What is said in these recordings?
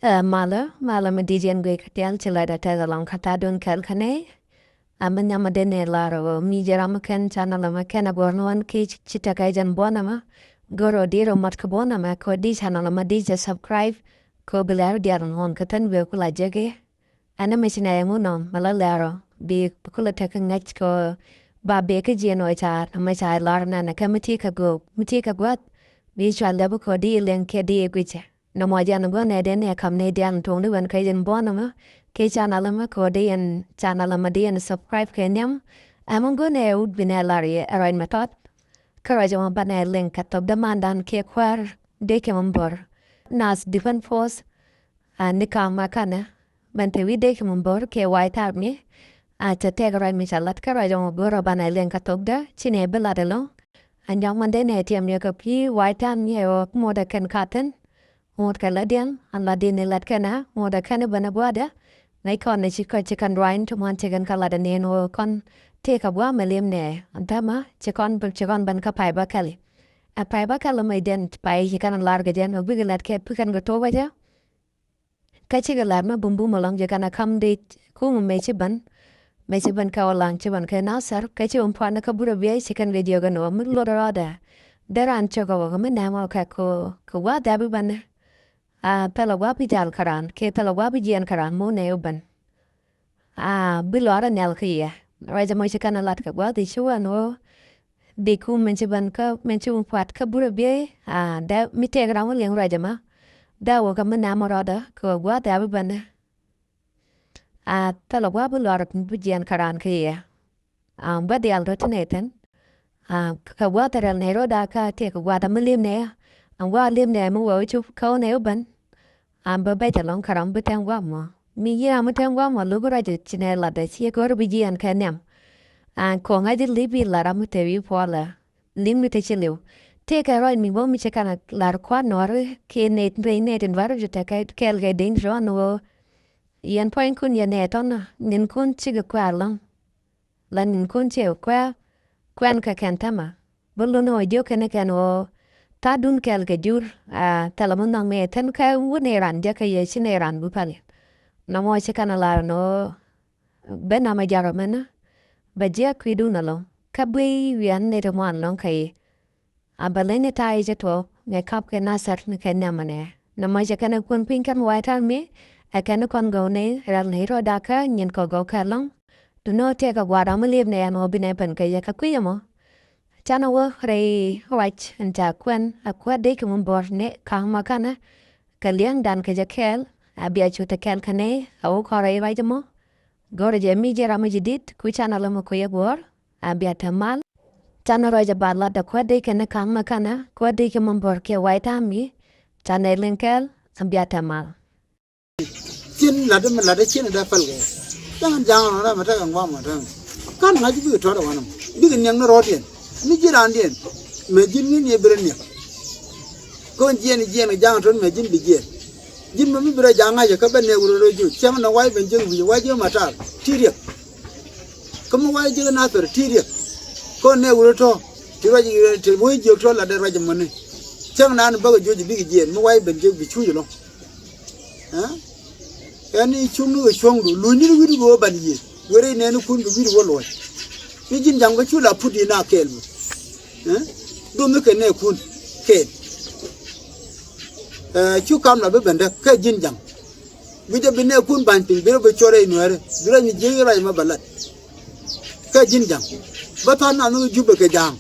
mala ma dijen gwe katel chila da tega long kata dun kel kane. Amanya ma dene laro mi jerama ken chana lama ken aborno an ki chita kai jan bona ma. Goro diro mat kabona ma ko di chana lama di ja subscribe ko bilar diaran hon katan we kula jege. Ana machina yamu no mala laro bi kula teka ngach ko ba beke jeno cha ma cha lar na na kamati ka go muti ka gwat bi chwa lebo ko di len ke di gwiche. No mo jan go ne den e kam ne dian tong du wan kai jen bona ma ke chana lama ko di en chana lama di en subscribe ke nyam amon go ne ud bine lari arain matot karaja mo bane link katop damandan ke kwar de ke mbor nas different force ni kam makana bante wi de ke mbor ke white army a te tegara mi salat karaja mo boro bane link katop da chine beladelo anjang mande ne tiam ye ko pi white army o mo da ken katen một cái lá điên, anh lá điên này lát cái na, một cái này bana bua đó, này con này chỉ có chỉ cần rind, cho mình chỉ cần cái lá điên này nó con thế cái bua mà liêm nè, anh ta mà chỉ con ban cái phải ba cái, à phải ba cái là mấy điên, phải chỉ cần lá cái điên, hoặc cái lát cái phải cần cái tô vậy chứ, cái chỉ cái lát mà bum bum along chỉ cần cầm đi, cũng mấy chỉ ban cái along chỉ ban cái nào sar, cái chỉ phản cái bữa bia chỉ cần video cái nó mất lót ra đó, để anh cho cái mình làm cái cái quá đẹp ban pela wapi jal karan, ke pela wapi jian karan mo ne uban. Bilora nel kia. Raja mo kana lat ka wa di chua no. Di ku menche ban ka menche pat ka bura bie. Da mi te gra mo leng raja ma. Da wo ka mana morada ko wa da ban. Pela wapi lora bu jian karan kia. Ba di al rotaneten. Ka wa ta ne ro da ka te ka wa da milim ne. Wa lim ne mo wo chu ko ne uban. Ba bai ta long karam bu tang wa mo mi ya mo tang wa mo lu ra de chine la de chi ko bi ji an ka nem ko nga de li bi la ra mo te wi po la lim mi te chi lu te ka ro mi bo mi che kana la kwa no re ke ne re ne den var je te ka kel ge den jo no yan point kun ya ne ton nin kun chi ga kwa long la nin kun che kwa kwan ka kan tama bu lu no jo ke ne kan o ta dun kel ke jur talamon nang me ten ka wune ran ja ka ye chine ran bu pali na mo che kana la no be na ma jaro mena ba je ku du na lo ka bui wian ne to man long kai a balene tai je to ne kap ke na sar ne ke na mane na ma je kana kun pin kan wa ta me a kana kon go ne ran ne ro da ka nyen ko go ka long du no te ka wa da mo live ne no bi ne pen ka ye ka ku ye mo chana wo rei right and ta kwen akwa de ke mun bor ne kang makana kaliang dan ke jakel abia chuta kel kane au kore right mo gore je mi jera mo jidit ku chana lo mo ko ye bor abia tamal chana ro ja bala da kwa de ke ne kang makana kwa de ke mun bor ke white ami chana lenkel abia tamal chin la de chin da fal ge jang ra ma ta ngwa ma ta kan na ji bi to da wanam bi ke nyang no ro dien mi jiran dien me jin ni ye beren ya ko jien jang ton me jin bi jin ma mi bere janga ya ka ben ne wuro ro ju cham na wai ben jeng bi wai je ma ta tiriya ko mo wai je na to tiriya ko ne wuro to ti wa ji te mo ji to la de ra je mo ne cham na ba ga ju bi jien mo wai ben je bi chu lo ani chung nu chong du lu ni wi go ban yi wore ne nu kun bi wo lo mi jin jang ga chu la pu di na kel do me ke ne kun ke chu kam la be benda ke jin jang bi de ne kun ban tin be be chore no re dura ni je ra ma balat ke jin jang ba ta na nu ju be ke jang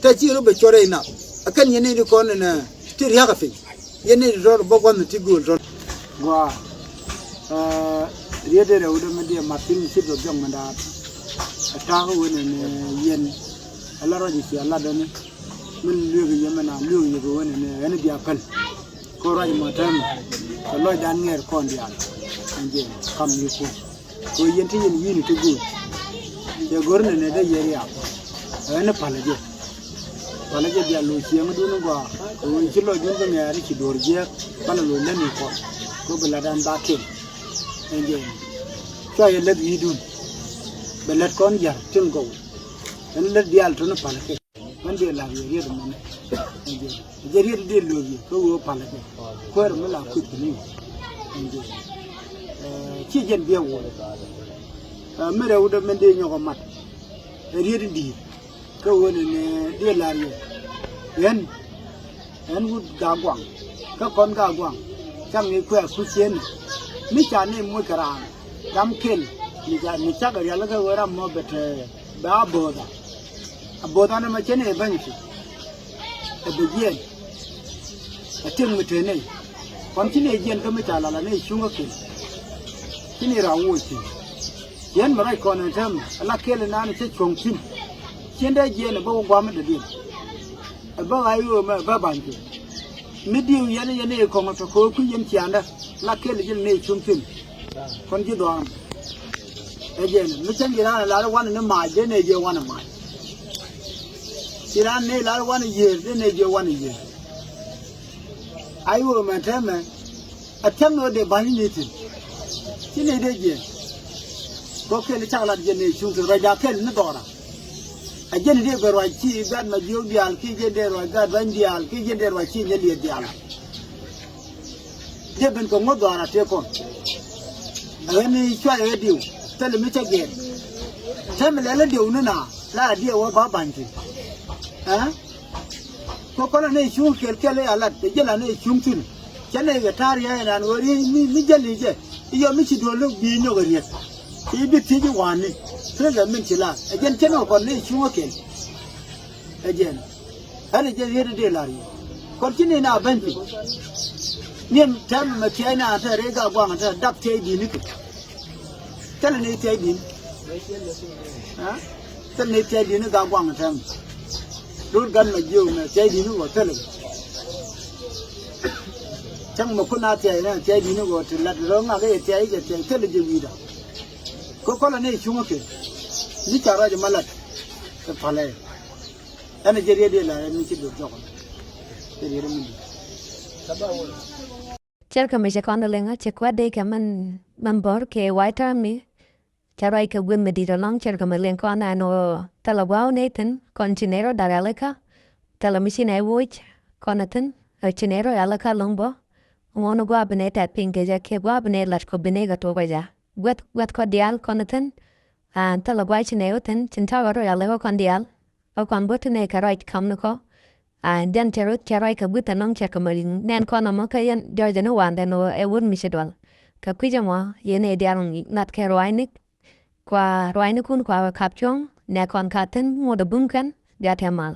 ta chi ro be chore na akan ye ne ko ne ti ri ha ka fi ye ne ro bo ko ti gu ro wa ri de ro de me de ma tin si do jong ma da ta ko woni ne yen ala ro ji ala do ne min lugi yemana lugi go woni ne ene dia kal ko ro ma tam ko lo dan nger kon dia anje kam ni ko yen ti yen yini to go ye gorne ne de yeri ya ene palaje dia lo chi ma do no go ko chi lo jun ko ngari chi dor je pala lo ne ni ko bela dan ba ke anje so ye le bi dun belet kon jar tin go en le dial to no pala ke man de la ye de man je ri de lo ye ko wo pala ke ko er mo la ku ni chi jen bia wo mere wo de mende nyoko mat riedi di ko woni ne de la ye yen wu ga gwang ka kon ga gwang chang ni kwa ku chen mi cha ne mo kara dam kel ni cha ga ya la ga wara mo bete ba boda aboda na ma chen e ban chi e be yen a ting mi te ne kon chi ne jen ka mi cha la la ne shunga kel chi ne ra wo chi yen ma rai kon na tam la kel na ni che chong tim chen da jen ba wo gwa ma de din ba ayo ma ba ban chi mi diu yen ko ma to ko ku yen chi anda la kel jen ne chung tim kon ji do am e jen mi chen ji la la wa ne ma je ne je wa na ma Iran ne la 1 year ne je 1 year ayo ma tama atam no de bani ne tin kine de je ko ke ni chawla je ne chung to raja kel ne dora a je ne de berwa chi gad ma jiu dial ki je de ro gad ban dial ki je de ro chi ne le dial de ben ko mo dora te ko ani chwa e diu tele mi che ge tama le diu ne na la die wo ba ban ti ko kono ne shun kelkele alat de jela ne shuntin kene ga tariya ina wori mi jeli je iyo mi ci dolo bi nyo ga riet ti bi ti ji wani trega min ci la ejen keno ko ne shun kel ejen ana je yede de lari ko kini na banti nem tam ma ti ina ta rega gwa ta dap te di ni tele ne te di tele ne te di ni ga gwa ta đôi gan mà nhiều là chơi đi nó gọi thế là chẳng một con nào chơi đi nó gọi thì là rồi mà cái chơi thế là gì đó có là này chung cái đi chả ra cho mà là cái phải là anh ấy chơi đi là mình chỉ được chọn chơi đi mình Chel ka me con lenga che kwa de ka man bor ke waiter mi charai ka win me di long chel ka me len ko na no tala wow Nathan con chinero daraleka tala misine woich konatin a chinero alaka longbo wono gwa bene tat pinge ja ke gwa bene lat ko bene ga to ja wet ko dial konatin an tala gwa chineo tin chinta ro ya leho kon dial o kon botene ka right kam no ko and then charai ka buta nong cha ka marin nen ko na mo ka yan jorja no wan no e won mi sedwal ka kwija mo yene dial nat ke roinik kwa roinikun kwa kapchong ne kon katen mo da bunkan ja temal